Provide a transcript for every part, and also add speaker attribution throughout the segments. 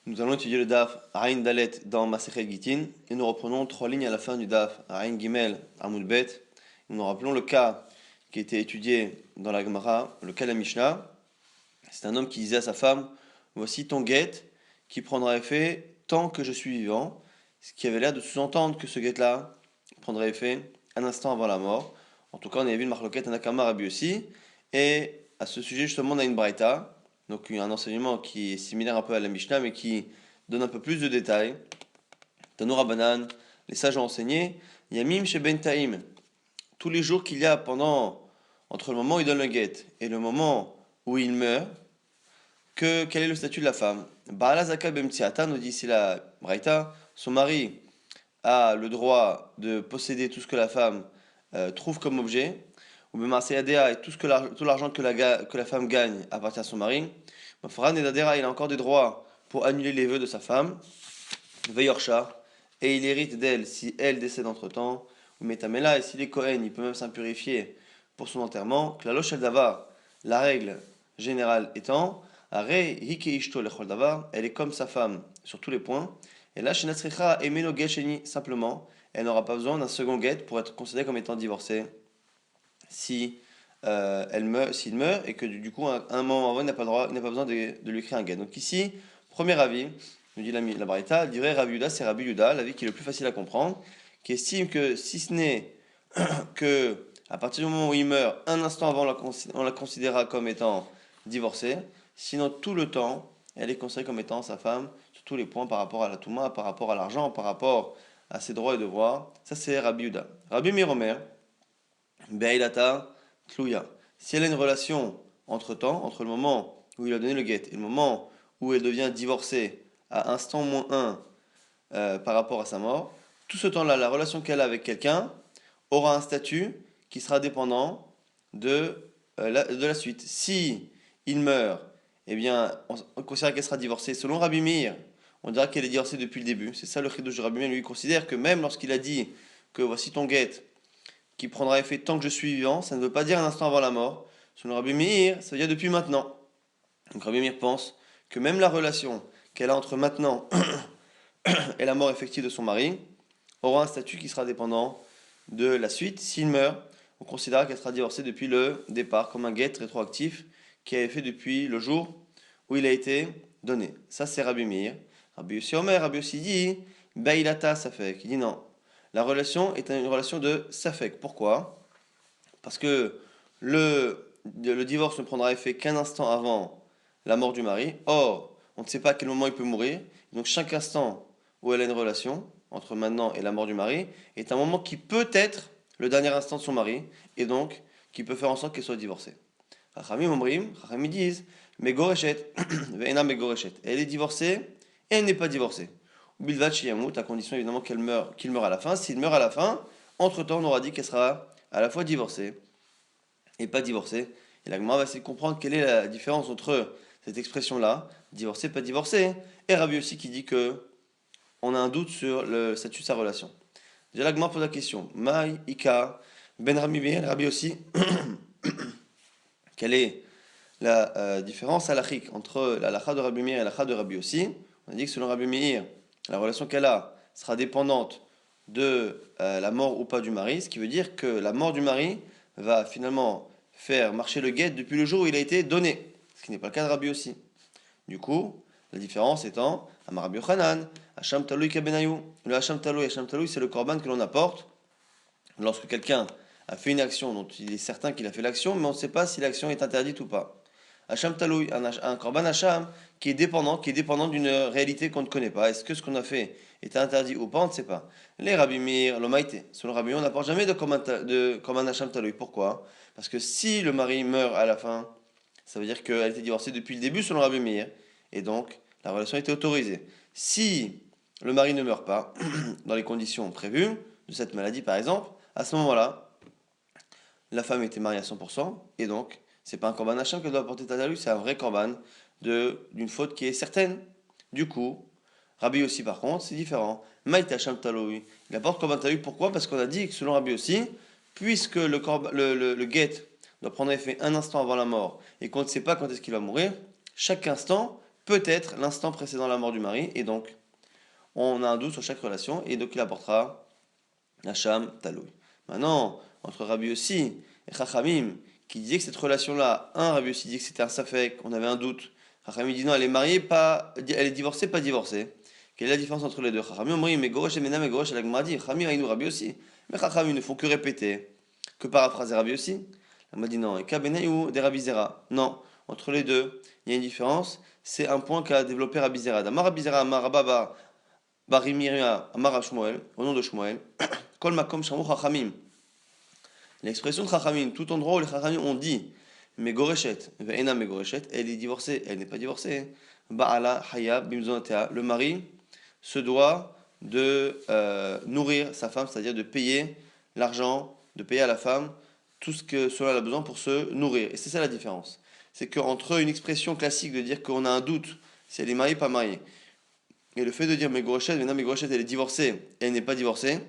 Speaker 1: Nous allons étudier le Daf Ain Dalet dans Masechet Gitin et nous reprenons 3 lignes à la fin du Daf Ain Gimel Amud Bet. Nous rappelons le cas qui a été étudié dans la Gemara, le cas de la Mishnah. C'est un homme qui disait à sa femme: voici ton guet qui prendra effet tant que je suis vivant, ce qui avait l'air de sous-entendre que ce guet-là prendrait effet un instant avant la mort. En tout cas, on avait vu le Marloket Anakama Rabbi aussi. Et à ce sujet, justement, on a une Braïta. Donc un enseignement qui est similaire un peu à la Mishnah, mais qui donne un peu plus de détails. Tanoura Banan, les sages ont enseigné, Yamim chez Bentaim, tous les jours qu'il y a entre le moment où il donne le guet et le moment où il meurt, quel est le statut de la femme? Baala Zaka Bemtsiata, nous dit ici la Braïta, son mari a le droit de posséder tout ce que la femme trouve comme objet, ou Bemarseyadea, et tout l'argent que la femme gagne appartient à son mari. Mafran et Dadera, il a encore des droits pour annuler les vœux de sa femme. Veyorcha, et il hérite d'elle si elle décède entre-temps. Ou Metamela, et s'il est Kohen, il peut même s'impurifier pour son enterrement. Klalosh el Davar, la règle générale étant, Are Hike Ishto lechol Davar, elle est comme sa femme sur tous les points. Et là, chez Nasricha, Emeno Gesheni, simplement, elle n'aura pas besoin d'un second guet pour être considérée comme étant divorcée si s'il meurt et que du coup, un moment avant, il n'a pas besoin de lui écrire un guet. Donc ici, premier avis, nous dit la Braïta, dirait Rabbi Yuda, c'est Rabbi Yuda, l'avis qui est le plus facile à comprendre, qui estime que si ce n'est que à partir du moment où il meurt, un instant avant, on la considérera comme étant divorcée, sinon tout le temps, elle est considérée comme étant sa femme sur tous les points par rapport à la Touma, par rapport à l'argent, par rapport à ses droits et devoirs. Ça, c'est Rabbi Yuda. Rabbi Miromer, Be'ilata Tlouya. Si elle a une relation entre-temps, entre le moment où il a donné le guet et le moment où elle devient divorcée à instant moins 1 par rapport à sa mort, tout ce temps-là, la relation qu'elle a avec quelqu'un aura un statut qui sera dépendant de la suite. Si il meurt, eh bien, on considère qu'elle sera divorcée. Selon Rabbi Meir, on dira qu'elle est divorcée depuis le début. C'est ça le chidouche de Rabbi Meir. Lui, il considère que même lorsqu'il a dit que voici ton guet qui prendra effet tant que je suis vivant, ça ne veut pas dire un instant avant la mort. Selon Rabbi Meir, ça veut dire depuis maintenant. Donc Rabbi Meir pense que même la relation qu'elle a entre maintenant et la mort effective de son mari aura un statut qui sera dépendant de la suite. S'il meurt, on considérera qu'elle sera divorcée depuis le départ, comme un guet rétroactif qui a été fait depuis le jour où il a été donné. Ça, c'est Rabbi Meir. Rabbi Yossi Omer, Rabbi Yossi dit, Bailata Safek. Il dit non. La relation est une relation de Safek. Pourquoi? Parce que le divorce ne prendra effet qu'un instant avant la mort du mari. Or, on ne sait pas à quel moment il peut mourir. Donc chaque instant où elle a une relation, entre maintenant et la mort du mari, est un moment qui peut être le dernier instant de son mari, et donc qui peut faire en sorte qu'elle soit divorcée. Chachamim Omrim, Chachamim disent, Megoreshet, Ve'ena Megoreshet. Elle est divorcée, et elle n'est pas divorcée. Bilvat Shiyamut, à condition évidemment qu'il meure à la fin. S'il meurt à la fin, entre-temps, on aura dit qu'elle sera à la fois divorcée et pas divorcée. Et la Gemara va essayer de comprendre quelle est la différence entre cette expression-là, divorcée, pas divorcée, et Rabbi aussi qui dit que on a un doute sur le statut de sa relation. Déjà, la Gemara pose la question, Maï, Ika, Ben Rabbi Meir, Rabbi aussi, quelle est la différence halachique entre la halakha de Rabbi Meir et la halakha de Rabbi aussi? On a dit que selon Rabbi Meir, la relation qu'elle a sera dépendante de la mort ou pas du mari, ce qui veut dire que la mort du mari va finalement faire marcher le guet depuis le jour où il a été donné, ce qui n'est pas le cas de Rabbi aussi. Du coup, la différence étant, Amar Rabbi Yochanan, Hacham Taloui Kabenayou. Le Hacham Taloui, c'est le korban que l'on apporte lorsque quelqu'un a fait une action dont il est certain qu'il a fait l'action, mais on ne sait pas si l'action est interdite ou pas. Hacham Taloui, un korban Hacham qui est dépendant d'une réalité qu'on ne connaît pas. Est-ce que ce qu'on a fait est interdit ou pas? On ne sait pas. Les Rabbi Meir, l'Omaïté, selon Rabbi Meir, on n'apporte jamais de korban Hacham Taloui. Pourquoi? Parce que si le mari meurt à la fin, ça veut dire qu'elle était divorcée depuis le début selon Rabbi Meir, et donc la relation était autorisée. Si le mari ne meurt pas dans les conditions prévues de cette maladie par exemple, à ce moment-là, la femme était mariée à 100%, et donc c'est pas un korban hacham qu'elle doit apporter Tatalu, c'est un vrai korban d'une faute qui est certaine. Du coup, Rabbi aussi par contre, c'est différent. Maït hacham taloui, il apporte korban taloui. Pourquoi? Parce qu'on a dit que selon Rabbi aussi, puisque le guet doit prendre effet un instant avant la mort, et qu'on ne sait pas quand est-ce qu'il va mourir, chaque instant peut-être l'instant précédant la mort du mari, et donc on a un doute sur chaque relation, et donc il apportera Hacham Taloui. Maintenant, entre Rabbi Yossi et Chachamim, qui disaient que cette relation-là, Rabbi Yossi dit que c'était un safek, on avait un doute. Chachamim dit non, elle est mariée, pas, elle est divorcée, pas divorcée. Quelle est la différence entre les deux? Chachamim ont dit, mais Gorosh et Mena, mais Gorosh et la dit, Chachamim Aïnou Rabbi Yossi. Mais Chachamim ne font que répéter, que paraphraser Rabbi Yossi. La m'a dit non, et Kabenaïou des Rabbi Zera. Non, entre les deux, il y a une différence. C'est un point qu'a développé Rabbi Zera. Damar Rabbi Zera, Amar Rababa, Barimiria, Amar Shmuel, au nom de Shmuel. Kol makom shamu chachamim. L'expression de chachamim, tout endroit où les chachamim ont dit megoreshet, ve'ena megoreshet, elle est divorcée, elle n'est pas divorcée. Ba'ala hayab bimzonatea, le mari se doit de nourrir sa femme, c'est-à-dire de payer l'argent, de payer à la femme tout ce que cela a besoin pour se nourrir. Et c'est ça la différence. C'est qu'entre une expression classique de dire qu'on a un doute si elle est mariée ou pas mariée, et le fait de dire megoreshet, ve'ena megoreshet, elle est divorcée, elle n'est pas divorcée,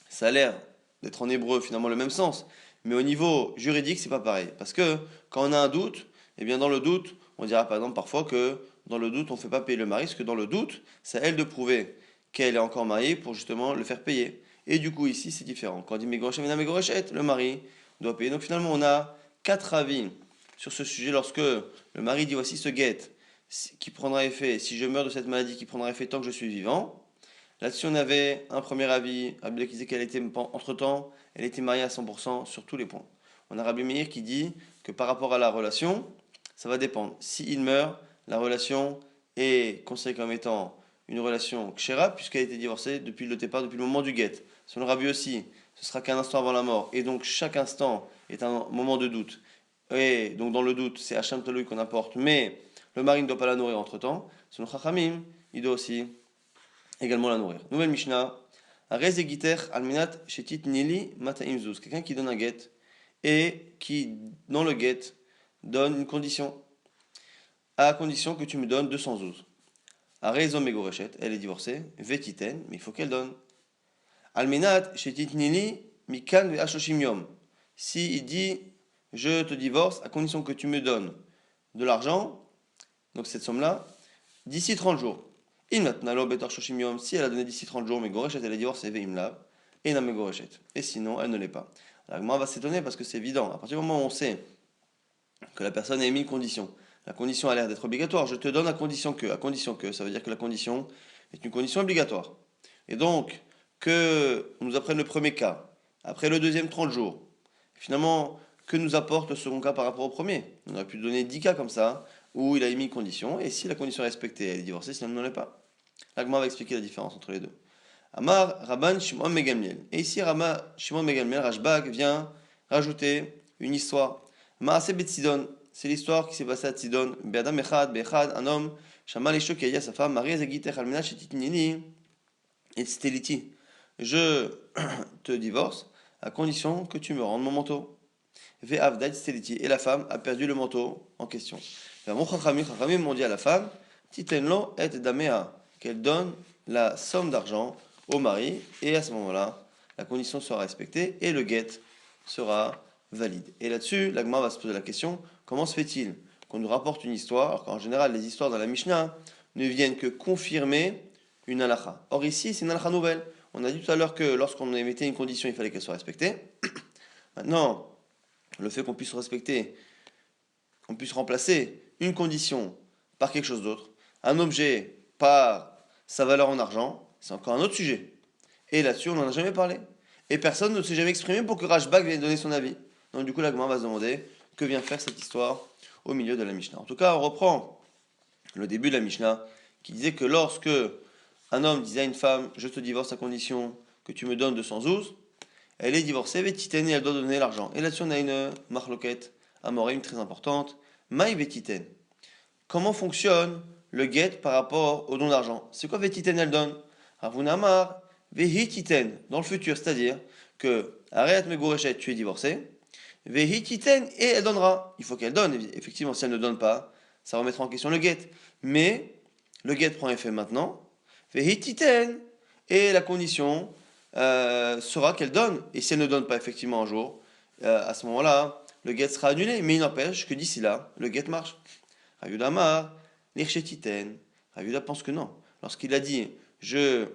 Speaker 1: ça a l'air d'être en hébreu finalement le même sens, mais au niveau juridique, c'est pas pareil. Parce que quand on a un doute, eh bien dans le doute, on dira par exemple parfois que dans le doute, on ne fait pas payer le mari, parce que dans le doute, c'est à elle de prouver qu'elle est encore mariée pour justement le faire payer. Et du coup, ici, c'est différent. Quand on dit Megorachet, le mari doit payer. Donc finalement, on a 4 avis sur ce sujet lorsque le mari dit voici ce guet qui prendra effet, si je meurs de cette maladie, qui prendra effet tant que je suis vivant. Là-dessus, on avait un premier avis. Rabbi qui disait qu'elle était, entre-temps, elle était mariée à 100% sur tous les points. On a Rabbi Meir qui dit que par rapport à la relation, ça va dépendre. S'il meurt, la relation est considérée comme étant une relation kshera, puisqu'elle a été divorcée depuis le départ, depuis le moment du guet. Selon Rabbi aussi, ce sera qu'un instant avant la mort, et donc chaque instant est un moment de doute. Et donc dans le doute, c'est Hacham Taloui qu'on apporte, mais le mari ne doit pas la nourrir entre-temps. Selon Chachamim, il doit aussi également la nourrir. Nouvelle Mishnah. Arez egiter alminat shetit nili mata imzuz. Quelqu'un qui donne un guet et qui, dans le guet, donne une condition. À condition que tu me donnes 200 zouz. Arez omegoreshet, elle est divorcée. Vetiten, mais il faut qu'elle donne. Alminat shetit nili mikan ve ashoshim yom. Si il dit, je te divorce à condition que tu me donnes de l'argent, donc cette somme-là, d'ici 30 jours. Si elle a donné d'ici 30 jours, mais Gorechet, elle est divorcée, et non, mais Gorechet. Et sinon, elle ne l'est pas. Alors, moi, on va s'étonner parce que c'est évident. À partir du moment où on sait que la personne a émis une condition, la condition a l'air d'être obligatoire. Je te donne à condition que, ça veut dire que la condition est une condition obligatoire. Et donc, que on nous apprenne le premier cas, après le deuxième 30 jours, finalement, que nous apporte le second cas par rapport au premier? On aurait pu donner 10 cas comme ça, où il a émis une condition, et si la condition est respectée, elle est divorcée, sinon elle ne l'est pas. L'Agma va expliquer la différence entre les deux. Amar Rabban Shimon Megamliel. Et ici, Rama Shimon Megamliel, Rashbag, vient rajouter une histoire. Maase Bet Sidon, c'est l'histoire qui s'est passée à Sidon. Be'adam Echad, Be'echad, un homme, Shamal Esho qui a dit à sa femme, Marie Zegitech Almena Shetitnini, et Steliti. Je te divorce à condition que tu me rendes mon manteau. Ve'avdad Steliti. Et la femme a perdu le manteau en question. Chachamim m'ont dit à la femme, Titenlo et Damea, qu'elle donne la somme d'argent au mari, et à ce moment-là, la condition sera respectée et le guet sera valide. Et là-dessus, l'Agma va se poser la question, comment se fait-il qu'on nous rapporte une histoire, alors qu'en général, les histoires dans la Mishnah ne viennent que confirmer une halakha. Or ici, c'est une halakha nouvelle. On a dit tout à l'heure que lorsqu'on émettait une condition, il fallait qu'elle soit respectée. Maintenant, le fait qu'on puisse respecter, qu'on puisse remplacer une condition par quelque chose d'autre, un objet par sa valeur en argent, c'est encore un autre sujet. Et là-dessus, on n'en a jamais parlé. Et personne ne s'est jamais exprimé pour que Rashbag vienne donner son avis. Donc du coup, l'Agma va se demander que vient faire cette histoire au milieu de la Mishnah. En tout cas, on reprend le début de la Mishnah qui disait que lorsque un homme disait à une femme, je te divorce à condition que tu me donnes 200 zouz, elle est divorcée, Vetiten, et elle doit donner l'argent. Et là-dessus, on a une marloquette amorim très importante. Maï Vetiten. Comment fonctionne le guet par rapport au don d'argent? C'est quoi Vetiten elle donne? Ravunamar, Vehititen, dans le futur, c'est-à-dire que Arrête Megorechet, tu es divorcé, Vehititen, et elle donnera. Il faut qu'elle donne, effectivement, si elle ne donne pas, ça remettra en question le guet. Mais le guet prend effet maintenant, Vehititen, et la condition sera qu'elle donne. Et si elle ne donne pas effectivement un jour, à ce moment-là, le guet sera annulé. Mais il n'empêche que d'ici là, le guet marche. Rayudamar, l'irchetiten. Rav Yehuda pense que non. Lorsqu'il a dit je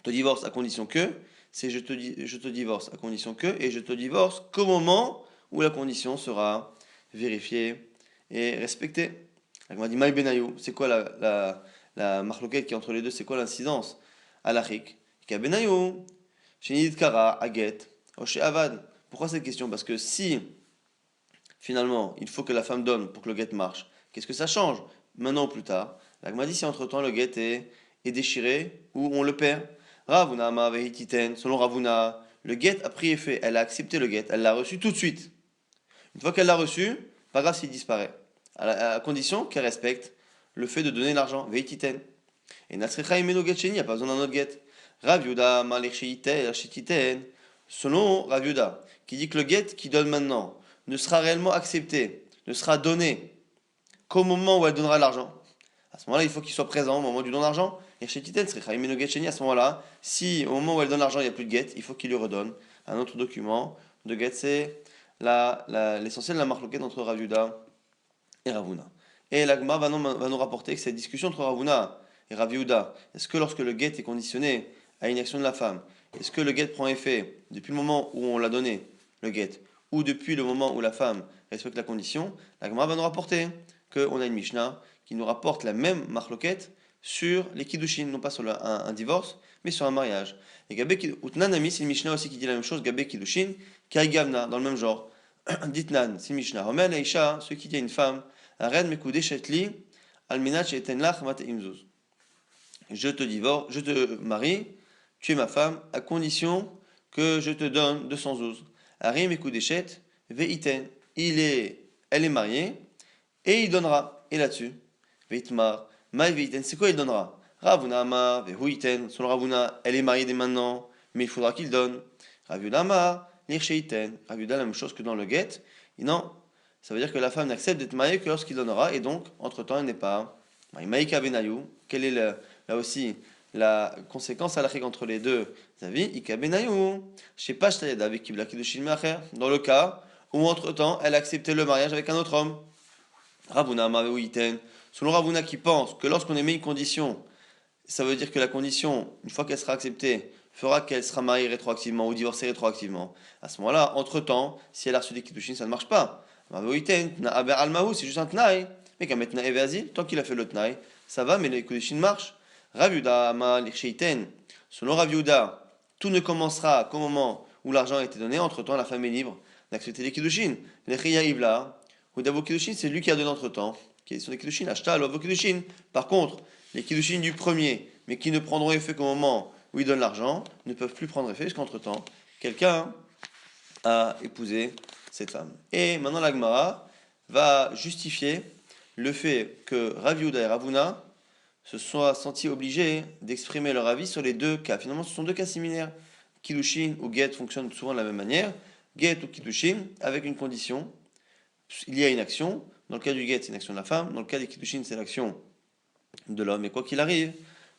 Speaker 1: te divorce à condition que, c'est je te divorce à condition que, et je te divorce qu'au moment où la condition sera vérifiée et respectée. On m'a dit Maï Benayou, c'est quoi la marloquette qui est entre les deux, c'est quoi l'incidence? Alachik, Ka Benayou, Shenid Kara, Aget, Oshe Avad. Pourquoi cette question? Parce que si finalement il faut que la femme donne pour que le get marche, qu'est-ce que ça change? Maintenant ou plus tard, l'agma dit si entre-temps le get est déchiré ou on le perd. Ravuna ma vehititen, selon Ravuna, le get a pris effet, elle a accepté le get, elle l'a reçu tout de suite. Une fois qu'elle l'a reçu, pas grave s'il disparaît, à la condition qu'elle respecte le fait de donner l'argent, vehititen. Et Natsrecha imeno get sheni, il n'y a pas besoin d'un autre get. Rav Yuda malirchititen, selon Rav Yuda, qui dit que le get qui donne maintenant ne sera réellement accepté, ne sera donné qu'au moment où elle donnera l'argent. À ce moment-là, il faut qu'il soit présent au moment du don d'argent. Et chez Titen, à ce moment-là, si au moment où elle donne l'argent, il n'y a plus de get, il faut qu'il lui redonne un autre document de get. C'est l'essentiel de la marloquette entre Rav Yehuda et Ravuna. Et l'Agma va nous rapporter que cette discussion entre Ravuna et Rav Yehuda, est-ce que lorsque le get est conditionné à une action de la femme, est-ce que le get prend effet depuis le moment où on l'a donné, le get, ou depuis le moment où la femme respecte la condition? L'Agma va nous rapporter qu'on a une Mishnah qui nous rapporte la même marloquette sur les kiddushin, non pas sur un divorce, mais sur un mariage. Et Gabé Utnanami, c'est une Mishnah aussi qui dit la même chose, Gabé kiddushin, Kai Gamna, dans le même genre. Ditnan, c'est une Mishnah. Omer Leisha, ceux qui dit à une femme, Aren mekude shetli, alminach etenlach mate imzuz. Je te divorce, je te marie, tu es ma femme, à condition que je te donne 200 zouz. Arim ekudeshet, veiten, elle est mariée, et il donnera. Et là-dessus, veitmar, maï veiten, c'est quoi il donnera? Ravuna ama, vehuiten, selon Ravuna, elle est mariée dès maintenant, mais il faudra qu'il donne. Ravuna ama, l'ircheiten, Ravuna la même chose que dans le get. Et non, ça veut dire que la femme n'accepte d'être mariée que lorsqu'il donnera, et donc, entre-temps, elle n'est pas. Maïka benayou, quelle est là aussi la conséquence à la règle entre les deux avis? Ika benayou, je sais pas, avec qui dans le cas où entre-temps, elle a accepté le mariage avec un autre homme. Ravuna Mavehuiten, selon Ravuna qui pense que lorsqu'on émet une condition, ça veut dire que la condition, une fois qu'elle sera acceptée, fera qu'elle sera mariée rétroactivement ou divorcée rétroactivement. À ce moment-là, entre-temps, si elle a reçu des kiddushin, ça ne marche pas. Mavehuiten, aber almahu, c'est juste un tnaï. Mais quand maintenant Evazi, tant qu'il a fait le tnaï, ça va, mais les kiddushin marchent. Raviuda ma l'ircheiten, selon Raviuda, tout ne commencera qu'au moment où l'argent a été donné, entre-temps, la femme est libre d'accepter les kiddushin. Les chiyaïvla, ou d'avokidushin, c'est lui qui a donné entre-temps, qui sont les kiddushin, ashtal ou avokidushin. Par contre, les kiddushin du premier, mais qui ne prendront effet qu'au moment où il donne l'argent, ne peuvent plus prendre effet, parce qu'entre-temps, quelqu'un a épousé cette femme. Et maintenant, la Gemara va justifier le fait que Rav Yehuda et Ravuna se soient sentis obligés d'exprimer leur avis sur les deux cas. Finalement, ce sont deux cas similaires. Kiddushin ou get fonctionnent souvent de la même manière. Get ou kiddushin, avec une condition. Il y a une action. Dans le cas du get, c'est une action de la femme. Dans le cas des kiddushin, c'est l'action de l'homme. Et quoi qu'il arrive,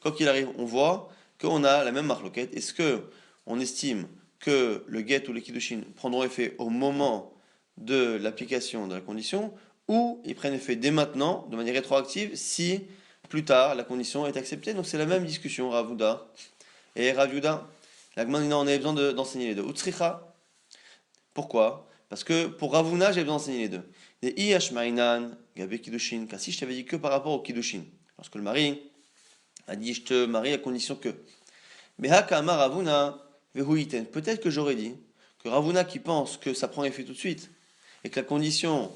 Speaker 1: on voit qu'on a la même marloquette. Est-ce que on estime que le get ou le kiddushin prendront effet au moment de l'application de la condition, ou ils prennent effet dès maintenant, de manière rétroactive, si plus tard la condition est acceptée? Donc c'est la même discussion, Ravuna et Rav Yehuda. La Gemara dit non, on a besoin d'enseigner les deux. Utsricha. Pourquoi? Parce que pour Ravuna, j'ai besoin d'enseigner les deux. Des Iyashmainan, Gabe Kiddushin, car si je t'avais dit que par rapport au Kiddushin, lorsque le mari a dit je te marie à condition que. Mais Hakama Ravuna, Vehuiten, peut-être que j'aurais dit que Ravuna qui pense que ça prend effet tout de suite et que la condition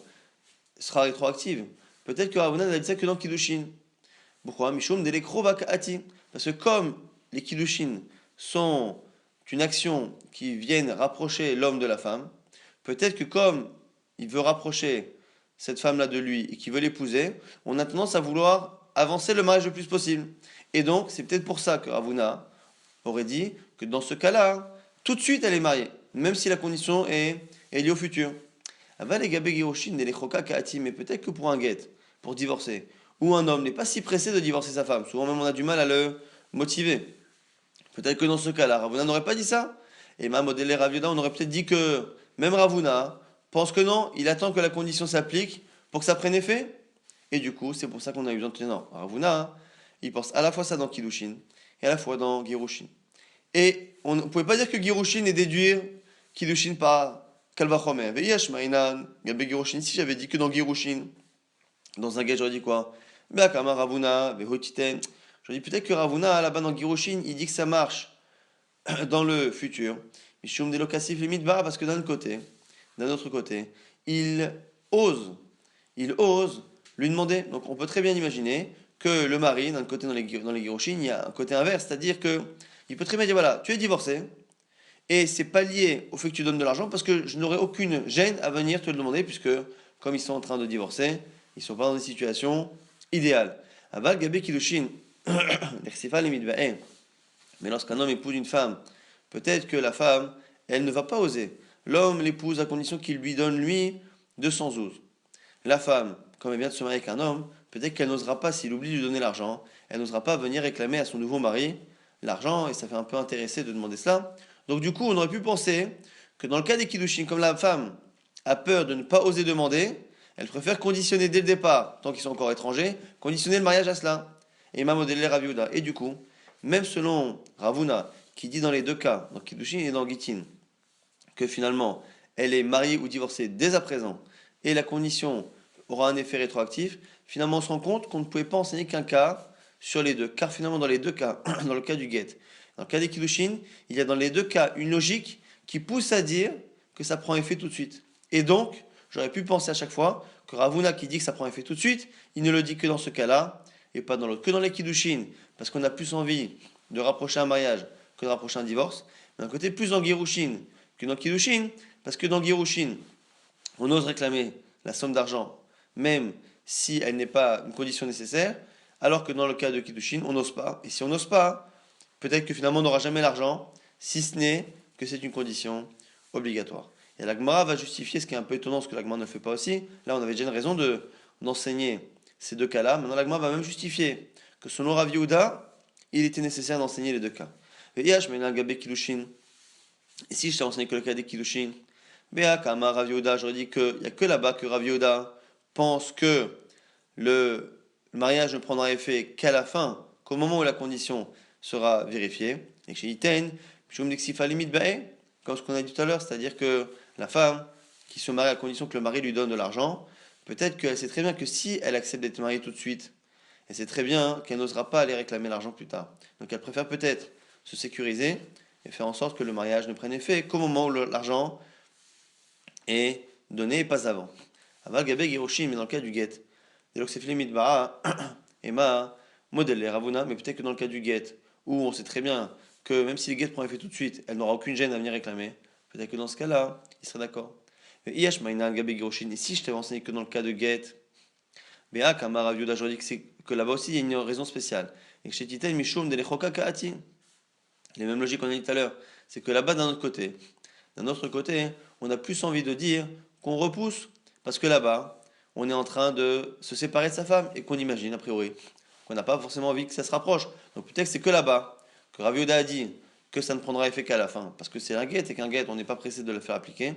Speaker 1: sera rétroactive, peut-être que Ravuna n'a dit ça que dans Kiddushin. Pourquoi? Mishum Delekrovakati. Parce que comme les Kiddushin sont une action qui viennent rapprocher l'homme de la femme, peut-être que comme il veut rapprocher cette femme-là de lui et qu'il veut l'épouser, on a tendance à vouloir avancer le mariage le plus possible. Et donc, c'est peut-être pour ça que Ravuna aurait dit que dans ce cas-là, tout de suite elle est mariée, même si la condition est liée au futur. Mais peut-être que pour un get, pour divorcer, où un homme n'est pas si pressé de divorcer sa femme, souvent même on a du mal à le motiver. Peut-être que dans ce cas-là, Ravuna n'aurait pas dit ça. Et Mahmoud et Rav Yehuda, on aurait peut-être dit que même Ravuna pense que non, il attend que la condition s'applique pour que ça prenne effet. Et du coup, c'est pour ça qu'on a eu besoin de tenir. Non, Ravuna, il pense à la fois ça dans Kiddushin et à la fois dans Girushin. Et on ne pouvait pas dire que Girushin est déduire Kiddushin par Kalvachomer. Veyash Mainan, Gabe Girushin, si j'avais dit que dans Girushin, dans un gage, j'aurais dit quoi? Beakama Ravuna, Vehotiten. J'aurais dit peut-être que Ravuna, là-bas dans Girushin, il dit que ça marche dans le futur. Mishum Delokasif limite ba, parce que d'un autre côté, il ose, il ose lui demander. Donc on peut très bien imaginer que le mari, d'un côté dans les Girushin, il y a un côté inverse, c'est-à-dire que il peut très bien dire voilà, tu es divorcé, et c'est pas lié au fait que tu donnes de l'argent, parce que je n'aurai aucune gêne à venir te le demander, puisque comme ils sont en train de divorcer, ils ne sont pas dans des situations idéales. Aval Gabé Kiddushin, mais lorsqu'un homme épouse une femme, peut-être que la femme, elle ne va pas oser. L'homme l'épouse à condition qu'il lui donne, lui, 212. La femme, comme elle vient de se marier avec un homme, peut-être qu'elle n'osera pas, s'il oublie de lui donner l'argent, elle n'osera pas venir réclamer à son nouveau mari l'argent, et ça fait un peu intéressé de demander cela. Donc du coup, on aurait pu penser que dans le cas des Kiddushin, comme la femme a peur de ne pas oser demander, elle préfère conditionner dès le départ, tant qu'ils sont encore étrangers, conditionner le mariage à cela. Et m'a modélé Rav Yehuda. Et du coup, même selon Ravuna, qui dit dans les deux cas, dans Kiddushin et dans Gittin, que finalement, elle est mariée ou divorcée dès à présent, et la condition aura un effet rétroactif, finalement on se rend compte qu'on ne pouvait pas enseigner qu'un cas sur les deux. Car finalement, dans les deux cas, dans le cas du get, dans le cas des Kiddushin, il y a dans les deux cas une logique qui pousse à dire que ça prend effet tout de suite. Et donc, j'aurais pu penser à chaque fois que Ravuna qui dit que ça prend effet tout de suite, il ne le dit que dans ce cas-là, et pas dans l'autre. Que dans les Kiddushin, parce qu'on a plus envie de rapprocher un mariage que de rapprocher un divorce. Mais d'un côté, plus dans Girushin que dans Kiddushin, parce que dans Girushin, on ose réclamer la somme d'argent, même si elle n'est pas une condition nécessaire, alors que dans le cas de Kiddushin, on n'ose pas. Et si on n'ose pas, peut-être que finalement on n'aura jamais l'argent, si ce n'est que c'est une condition obligatoire. Et la Gemara va justifier, ce qui est un peu étonnant, ce que la Gemara ne fait pas aussi. Là, on avait déjà une raison d'enseigner ces deux cas-là. Maintenant, la Gemara va même justifier que selon Rav Yehuda, il était nécessaire d'enseigner les deux cas. Et si je t'ai enseigné que le cas des Kiddushin, Béa Kama Rav Yehuda, j'aurais dit qu'il n'y a que là-bas que Rav Yehuda pense que le mariage ne prendra effet qu'à la fin, qu'au moment où la condition sera vérifiée. Et chez Iten, comme ce qu'on a dit tout à l'heure, c'est-à-dire que la femme qui se marie à condition que le mari lui donne de l'argent, peut-être qu'elle sait très bien que si elle accepte d'être mariée tout de suite, elle sait très bien qu'elle n'osera pas aller réclamer l'argent plus tard. Donc elle préfère peut-être se sécuriser et faire en sorte que le mariage ne prenne effet qu'au moment où l'argent est donné et pas avant. Aval Gabé Giroshim, mais dans le cas du get, Emma, modèle Ravuna, mais peut-être que dans le cas du get, où on sait très bien que même si le get prend effet tout de suite, elle n'aura aucune gêne à venir réclamer, peut-être que dans ce cas-là, il serait d'accord. Et si je t'avais enseigné que dans le cas de get, Béa, Kamar Raviuda, je dis que là-bas aussi il y a une raison spéciale. Et que chez Titel, Mishum, Delechoka Kaati. Les mêmes logiques qu'on a dit tout à l'heure. C'est que là-bas, d'un autre côté, on a plus envie de dire qu'on repousse, parce que là-bas, on est en train de se séparer de sa femme, et qu'on imagine, a priori, qu'on n'a pas forcément envie que ça se rapproche. Donc peut-être que c'est que là-bas, que Rav Yehuda a dit que ça ne prendra effet qu'à la fin, parce que c'est un guet, et qu'un guet, on n'est pas pressé de le faire appliquer.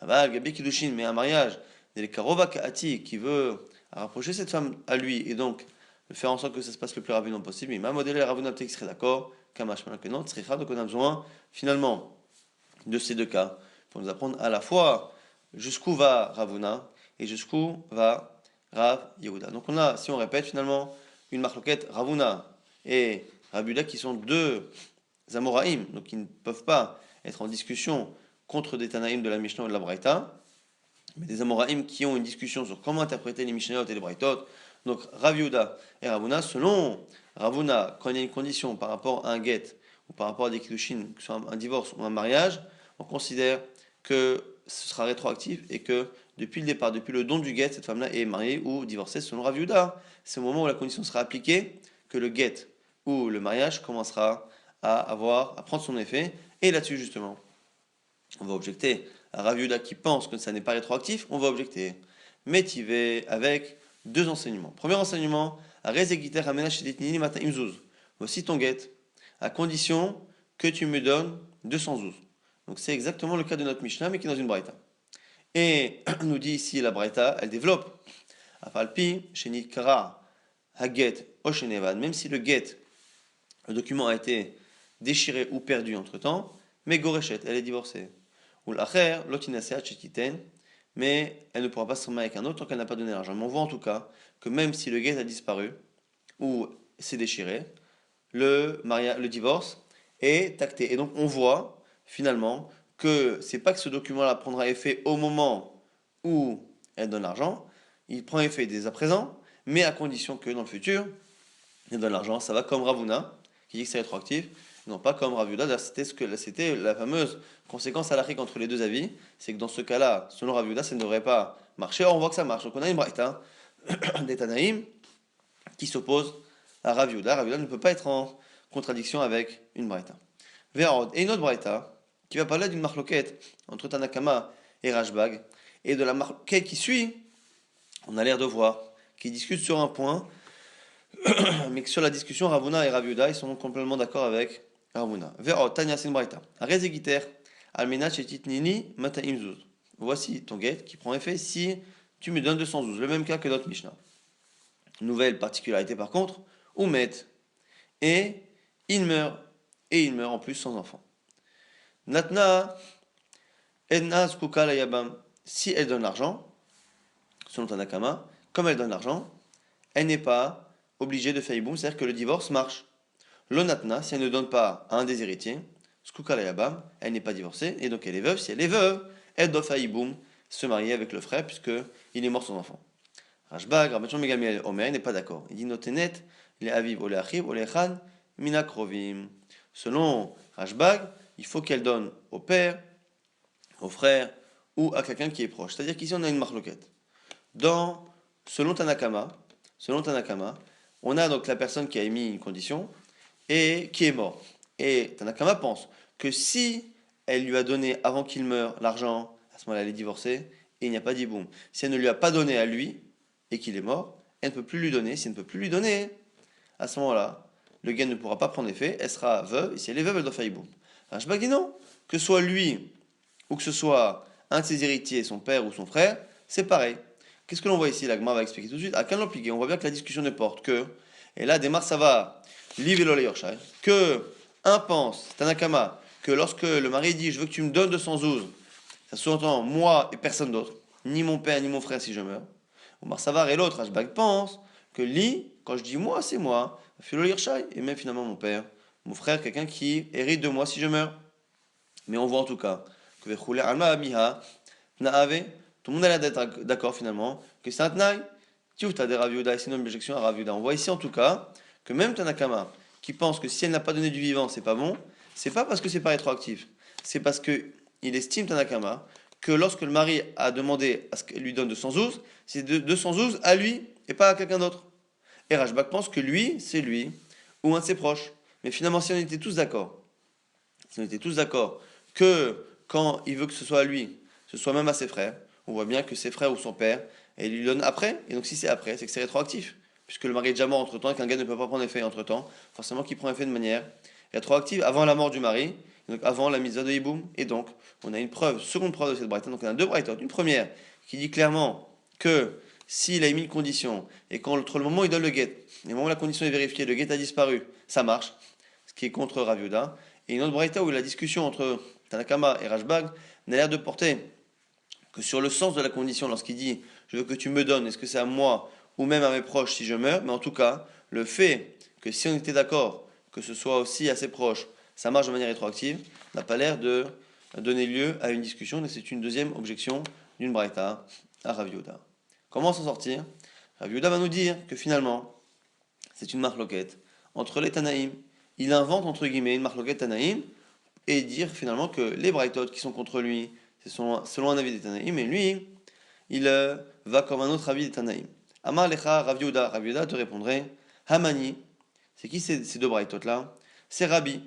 Speaker 1: Ah Gabi Kiddushin, mais un mariage, des Karova Kaati, qui veut rapprocher cette femme à lui, et donc faire en sorte que ça se passe le plus rapidement possible, il m'a modélé Ravuna peut-être qui serait d'accord, Kamash que non, donc on a besoin finalement de ces deux cas pour nous apprendre à la fois jusqu'où va Ravuna et jusqu'où va Rav Yehuda. Donc on a, si on répète finalement, une marloquette Ravuna et Rav Yehuda qui sont deux Amoraïm, donc qui ne peuvent pas être en discussion contre des Tanaïm de la Mishnah ou de la Braïta, mais des Amoraïm qui ont une discussion sur comment interpréter les Mishnayot et les Braïtot. Donc Rav Yehuda et Ravuna, selon Ravuna, quand il y a une condition par rapport à un get ou par rapport à des kiddushin, que ce soit un divorce ou un mariage, on considère que ce sera rétroactif et que depuis le départ, depuis le don du get, cette femme-là est mariée ou divorcée selon Rav Yehuda. C'est au moment où la condition sera appliquée que le get ou le mariage commencera à prendre son effet. Et là-dessus justement, on va objecter à Rav Yehuda qui pense que ça n'est pas rétroactif, on va objecter métivé avec deux enseignements. Premier enseignement, voici ton guet, à condition que tu me donnes 200 zouz. Donc c'est exactement le cas de notre Mishnah, mais qui est dans une braïta. Et nous dit ici la braïta, elle développe. Afalpi, shenikra, haget, oshenevad, même si le get, le document a été déchiré ou perdu entre-temps, mais gorechet, elle est divorcée. Ou l'acher, lotinasea chetiten, mais elle ne pourra pas se marier avec un autre tant qu'elle n'a pas donné l'argent. Mais on voit en tout cas que même si le get a disparu ou s'est déchiré, le divorce est acté. Et donc on voit finalement que c'est pas que ce document-là prendra effet au moment où elle donne l'argent, il prend effet dès à présent, mais à condition que dans le futur, elle donne l'argent. Ça va comme Ravuna, qui dit que c'est rétroactif, non pas comme Rav Yehuda. C'était la fameuse conséquence halachique entre les deux avis, c'est que dans ce cas-là, selon Rav Yehuda, ça ne devrait pas marcher. Or on voit que ça marche. Donc on a une braïta des Tanaïm qui s'oppose à Rav Yehuda. Rav Yehuda ne peut pas être en contradiction avec une braïta. Et une autre braïta qui va parler d'une marloquette entre Tanakama et Rashbag, et de la marloquette qui suit, on a l'air de voir, qui discute sur un point, mais que sur la discussion, Ravuna et Rav Yehuda, ils sont complètement d'accord avec Ravuna. Ve'od, Tanya, c'est une braïta. Arezegiter, almena chetitnini mataim zuz. Voici ton guet qui prend effet si tu me donnes 200 zouz. Le même cas que notre Mishnah. Nouvelle particularité par contre, Oumet, et il meurt en plus sans enfant. Natna, edna skuka la yabam. Si elle donne l'argent, selon Tanakama, comme elle donne l'argent, elle n'est pas obligée de faire iboum, c'est-à-dire que le divorce marche. L'onatna, si elle ne donne pas à un des héritiers, skuka la yabam, elle n'est pas divorcée, et donc elle est veuve. Si elle est veuve, elle doit faire iboum, se marier avec le frère, puisqu'il est mort sans enfant. Rashbag, Rabbi Megamel Omer, n'est pas d'accord. Il dit notenet, les aviv, ole achiv, ole chan, mina krovim. Selon Rashbag, il faut qu'elle donne au père, au frère ou à quelqu'un qui est proche. C'est-à-dire qu'ici on a une marloquette. Selon Tanakama, on a donc la personne qui a émis une condition et qui est mort. Et Tanakama pense que si elle lui a donné avant qu'il meure l'argent, à ce moment-là elle est divorcée et il n'y a pas d'iboum. Si elle ne lui a pas donné à lui et qu'il est mort, elle ne peut plus lui donner. Si elle ne peut plus lui donner, à ce moment-là, le gain ne pourra pas prendre effet, elle sera veuve, et si elle est veuve, elle doit faire iboum. Rashbag dit non, que ce soit lui ou que ce soit un de ses héritiers, son père ou son frère, c'est pareil. Qu'est-ce que l'on voit ici? La Gemara va expliquer tout de suite. À quel l'impliquer? On voit bien que la discussion ne porte que, et là, Demar ça va, livelo le yorshai, que un pense, Tanakama, que lorsque le mari dit je veux que tu me donnes 212, ça sous-entend moi et personne d'autre, ni mon père ni mon frère si je meurs. Omar Savar et l'autre, Ashbag pense que li, quand je dis moi, c'est moi, Philo Hirshai, et même finalement mon père, mon frère, quelqu'un qui hérite de moi si je meurs. Mais on voit en tout cas que Vechule Alma Amiha, Naave, tout le monde a l'air d'être d'accord finalement, que c'est un Tnaï. Tu as des Rav Yehuda, c'est une objection à Rav Yehuda. On voit ici en tout cas que même Tanakama, qui pense que si elle n'a pas donné du vivant, c'est pas bon, c'est pas parce que c'est pas rétroactif, c'est parce que il estime Tanakama que lorsque le mari a demandé à ce qu'elle lui donne 212, c'est 212 à lui et pas à quelqu'un d'autre. Et Rashbak pense que lui, c'est lui, ou un de ses proches. Mais finalement, si on était tous d'accord, que quand il veut que ce soit à lui, ce soit même à ses frères, on voit bien que ses frères ou son père, et il lui donne après, et donc si c'est après, c'est que c'est rétroactif. Puisque le mari est déjà mort entre temps et qu'un gars ne peut pas prendre effet entre temps, forcément qu'il prend effet de manière rétroactive avant la mort du mari, donc avant la mise de Hiboum, et donc on a une preuve, seconde preuve de cette braïta, donc on a deux braïtas. Une première qui dit clairement que s'il a émis une condition et qu'entre le moment où il donne le guet et le moment où la condition est vérifiée, le guet a disparu, ça marche, ce qui est contre Rav Yehuda. Et une autre braïta où la discussion entre Tanakama et Rashbag n'a l'air de porter que sur le sens de la condition lorsqu'il dit je veux que tu me donnes, est-ce que c'est à moi ou même à mes proches si je meurs, mais en tout cas, le fait que si on était d'accord que ce soit aussi à ses proches, ça marche de manière rétroactive, n'a pas l'air de donner lieu à une discussion, et c'est une deuxième objection d'une braïta à Rav Yehuda. Comment s'en sortir? Rav Yehuda va nous dire que finalement, c'est une marloquette entre les Tanaïm. Il invente entre guillemets une marloquette Tanaïm et dire finalement que les braïtot qui sont contre lui, c'est selon un avis des Tanaïm, et lui, il va comme un autre avis des Tanaïm. Amar lecha Rav Yehuda te répondrait, Hamani, c'est qui ces deux braïtot là? C'est Rabbi,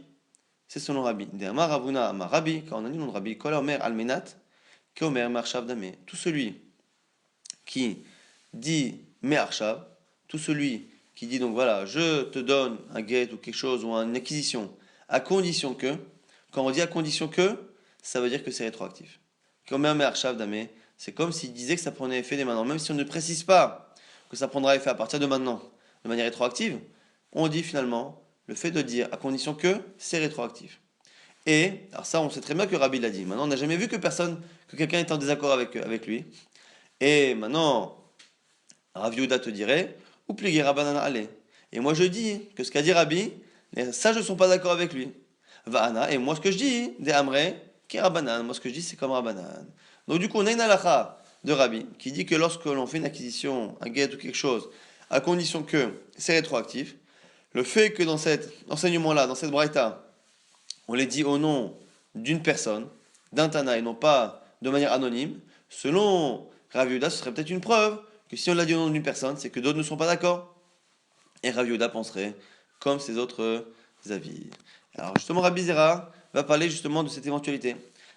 Speaker 1: c'est selon Rabbi. De Amar Ravuna Amar Rabbi, quand on a dit le nom de Rabbi, Kol Omer Almenat, Keomer Marshav Dame. Tout celui qui dit Me'arshav, tout celui qui dit donc voilà, je te donne un guet ou quelque chose ou une acquisition, à condition que, quand on dit à condition que, ça veut dire que c'est rétroactif. Keomer Me'arshav Dame, c'est comme s'il disait que ça prenait effet dès maintenant, même si on ne précise pas que ça prendra effet à partir de maintenant, de manière rétroactive, on dit finalement le fait de dire à condition que c'est rétroactif. Et, alors ça, on sait très bien que Rabbi l'a dit. Maintenant, on n'a jamais vu que quelqu'un est en désaccord avec lui. Et maintenant, Rav Yehuda te dirait, ou plié Rabbanan allez. Et moi je dis que ce qu'a dit Rabbi, les sages ne sont pas d'accord avec lui. Va'ana, et moi ce que je dis, des Amre, qui est Rabbanan. Moi ce que je dis, c'est comme Rabbanan. Donc du coup, on a une halakha de Rabbi qui dit que lorsque l'on fait une acquisition, un guet ou quelque chose, à condition que c'est rétroactif, le fait que dans cet enseignement-là, dans cette braïta, on les dit au nom d'une personne, d'un Tana, et non pas de manière anonyme, selon Rav Yehuda, ce serait peut-être une preuve que si on l'a dit au nom d'une personne, c'est que d'autres ne sont pas d'accord. Et Rav Yehuda penserait comme ses autres avis. Alors justement, Rabbi Zera va parler justement de cette éventualité.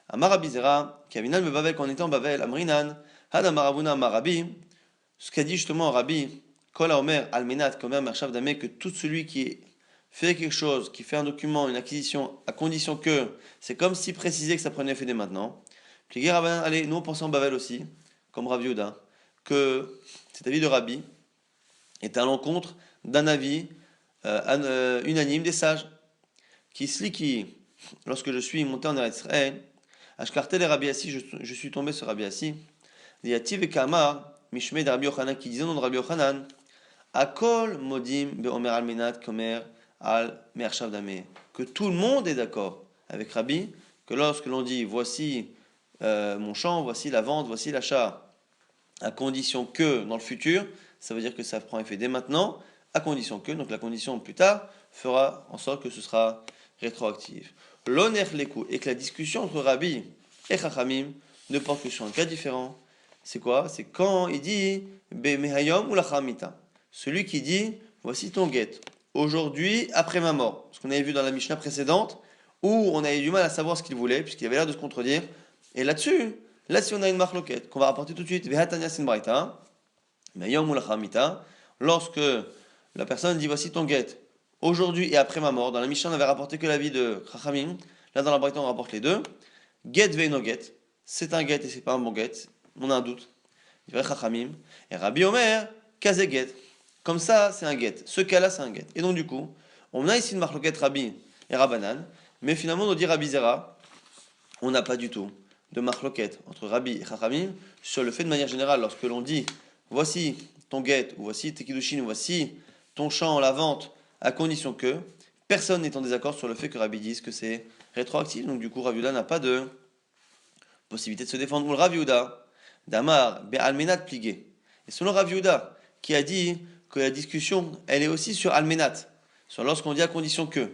Speaker 1: Amar Rabbi Zera, qui Avinan me Bavel, quand on était en Bavel, Amrinan, Had Amaravuna Amarabi, ce qu'a dit justement Rabbi, Kol Omer Almenat, Komer Mershav Dame, que tout celui qui fait quelque chose, qui fait un document, une acquisition, à condition que, c'est comme si précisait que ça prenait effet dès maintenant. Puis allez, nous on pensait en Bavel aussi, comme Rav Yehuda, que cet avis de Rabbi est à l'encontre d'un avis unanime des sages, qui se lit qui, lorsque je suis monté en Eretz Israël, Ashkartel et Rabbi Assi, je suis tombé sur Rabbi Assi, Yativ et Kamar, Mishme de Rabbi Yochanan, qui disait au nom de Rabbi Yochanan, Akol Modim Beomer Almenat Komer Al Mershav Dame, que tout le monde est d'accord avec Rabbi, que lorsque l'on dit voici mon champ, voici la vente, voici l'achat, à condition que dans le futur, ça veut dire que ça prend effet dès maintenant, à condition que, donc la condition plus tard, fera en sorte que ce sera rétroactif. L'oner leku, et que la discussion entre Rabbi et Chachamim ne porte que sur un cas différent. C'est quoi? C'est quand il dit Be mehayom ou la chamita. Celui qui dit voici ton guet. Aujourd'hui, après ma mort. Ce qu'on avait vu dans la Mishnah précédente, où on avait du mal à savoir ce qu'il voulait, puisqu'il avait l'air de se contredire. Et là-dessus, si on a une marloquette qu'on va rapporter tout de suite, Vehatanya Sinbraita, mehayom ou la chamita, lorsque la personne dit voici ton guet. Aujourd'hui et après ma mort, dans la Mishnah on avait rapporté que l'avis de Chachamim, là dans la Braïta on rapporte les deux. Get veino get, c'est un get et c'est pas un bon get, on a un doute. Chachamim, et Rabbi Omer, kaze get. Comme ça, c'est un get. Ce cas-là, c'est un get. Et donc, du coup, on a ici une marloquette Rabbi et Rabbanan, mais finalement, on nous dit Rabbi Zera, on n'a pas du tout de marloquette entre Rabbi et Chachamim sur le fait de manière générale, lorsque l'on dit voici ton get, ou voici tes kiddushin, ou voici ton champ, la vente, à condition que personne n'est en désaccord sur le fait que Rabbi dise que c'est rétroactif. Donc, du coup, Rav Yehuda n'a pas de possibilité de se défendre. Ou le Rav Yehuda, Damar, Be'almenat pligué. Et selon Rav Yehuda, qui a dit que la discussion, elle est aussi sur Almenat, sur lorsqu'on dit à condition que.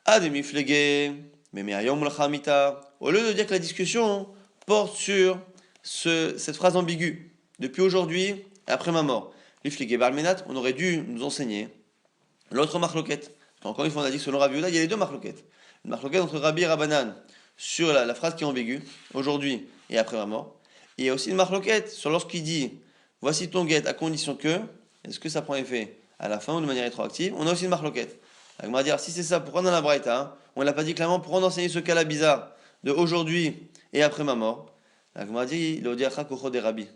Speaker 1: Ademiflegué, Memeayom Lachamita, au lieu de dire que la discussion porte sur cette phrase ambiguë, depuis aujourd'hui et après ma mort. L'iflegué Be'almenat, on aurait dû nous enseigner l'autre marloquette. Encore une fois, on a dit que selon Rav Yehuda, il y a les deux marloquettes. Une marloquette entre Rabbi et Rabbanan sur la phrase qui est ambiguë, aujourd'hui et après ma mort. Et il y a aussi une marloquette sur lorsqu'il dit voici ton guet à condition que, est-ce que ça prend effet à la fin ou de manière rétroactive? On a aussi une marloquette. On va dire si c'est ça, pourquoi dans la Braïta, on ne l'a pas dit clairement, pourquoi enseigner ce cas-là bizarre de aujourd'hui et après ma mort? On va dire l'odiacha kocho des Rabbi.